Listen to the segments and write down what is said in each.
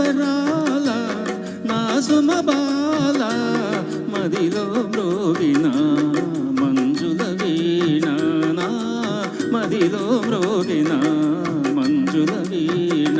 జవరాల నా సుమబాల మదిలో మ్రోగిన మంజుల వీణ నా మదిలో మ్రోగిన మంజుల వీణ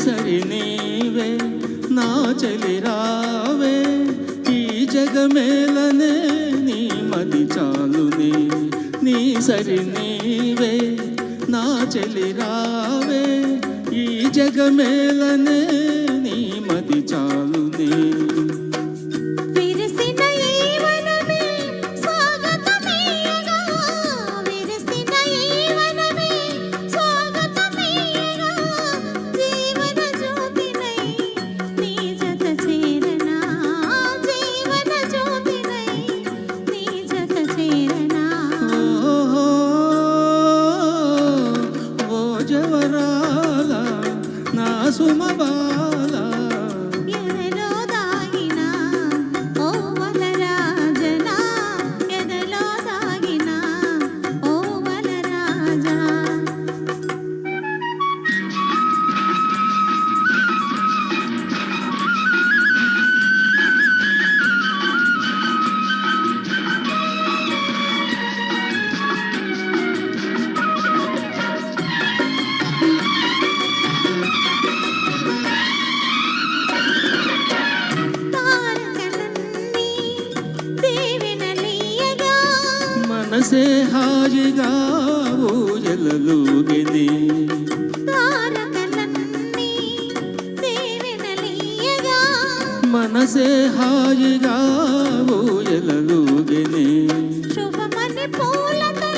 సరి నీవే నా చెలి రావే ఈ జగమేలనే నీ మది చాలునే నీ సరి నీవే నా చెలి రావే ఈ జగమేలనే నీ మది చాలునే జవరాల నా సుమబాల ఎదలో దాగిన ఓ వలరాజనా ఎదలో దాగిన ఓ వలరాజా మనసే హాయిగా ఊయలలుగెనే మనసే హాయిగా ఊయలలుగెనే శుభమని పూలతో